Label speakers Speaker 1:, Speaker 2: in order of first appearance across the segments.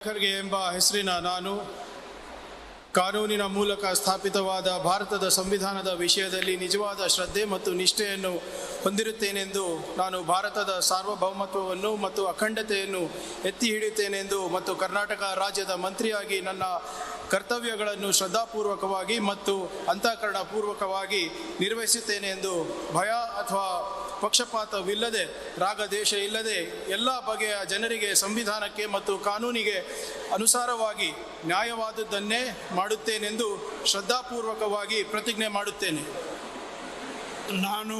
Speaker 1: ಖರ್ಗೆ ಎಂಬ ಹೆಸರಿನ ನಾನು ಕಾನೂನಿನ ಮೂಲಕ ಸ್ಥಾಪಿತವಾದ ಭಾರತದ ಸಂವಿಧಾನದ ವಿಷಯದಲ್ಲಿ ನಿಜವಾದ ಶ್ರದ್ಧೆ ಮತ್ತು ನಿಷ್ಠೆಯನ್ನು ಹೊಂದಿರುತ್ತೇನೆಂದು ನಾನು ಭಾರತದ ಸಾರ್ವಭೌಮತ್ವವನ್ನು ಮತ್ತು ಅಖಂಡತೆಯನ್ನು ಎತ್ತಿ ಹಿಡಿಯುತ್ತೇನೆಂದು ಮತ್ತು ಕರ್ನಾಟಕ ರಾಜ್ಯದ ಮಂತ್ರಿಯಾಗಿ ನನ್ನ ಕರ್ತವ್ಯಗಳನ್ನು ಶ್ರದ್ಧಾಪೂರ್ವಕವಾಗಿ ಮತ್ತು ಅಂತಃಕರಣಪೂರ್ವಕವಾಗಿ ನಿರ್ವಹಿಸುತ್ತೇನೆ ಎಂದು ಭಯ ಅಥವಾ ಪಕ್ಷಪಾತವಿಲ್ಲದೆ ರಾಗದೇಶ ಇಲ್ಲದೆ ಎಲ್ಲ ಬಗೆಯ ಜನರಿಗೆ ಸಂವಿಧಾನಕ್ಕೆ ಮತ್ತು ಕಾನೂನಿಗೆ ಅನುಸಾರವಾಗಿ ನ್ಯಾಯವಾದುದನ್ನೇ ಮಾಡುತ್ತೇನೆಂದು ಶ್ರದ್ಧಾಪೂರ್ವಕವಾಗಿ ಪ್ರತಿಜ್ಞೆ ಮಾಡುತ್ತೇನೆ. ನಾನು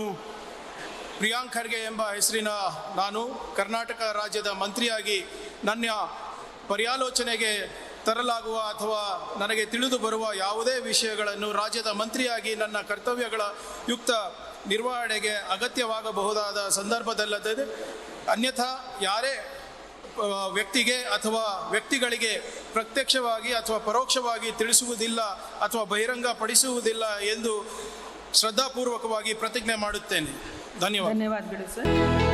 Speaker 1: ಪ್ರಿಯಾಂಕ್ ಖರ್ಗೆ ಎಂಬ ಹೆಸರಿನ ನಾನು ಕರ್ನಾಟಕ ರಾಜ್ಯದ ಮಂತ್ರಿಯಾಗಿ ನನ್ನ ಪರ್ಯಾಲೋಚನೆಗೆ ತರಲಾಗುವ ಅಥವಾ ನನಗೆ ತಿಳಿದು ಬರುವ ಯಾವುದೇ ವಿಷಯಗಳನ್ನು ರಾಜ್ಯದ ಮಂತ್ರಿಯಾಗಿ ನನ್ನ ಕರ್ತವ್ಯಗಳ ಯುಕ್ತ ನಿರ್ವಹಣೆಗೆ ಅಗತ್ಯವಾಗಬಹುದಾದ ಸಂದರ್ಭದಲ್ಲದೆ ಅನ್ಯಥಾ ಯಾರೇ ವ್ಯಕ್ತಿಗೆ ಅಥವಾ ವ್ಯಕ್ತಿಗಳಿಗೆ ಪ್ರತ್ಯಕ್ಷವಾಗಿ ಅಥವಾ ಪರೋಕ್ಷವಾಗಿ ತಿಳಿಸುವುದಿಲ್ಲ ಅಥವಾ ಬಹಿರಂಗಪಡಿಸುವುದಿಲ್ಲ ಎಂದು ಶ್ರದ್ಧಾಪೂರ್ವಕವಾಗಿ ಪ್ರತಿಜ್ಞೆ ಮಾಡುತ್ತೇನೆ. ಧನ್ಯವಾದಗಳು
Speaker 2: ಸರ್.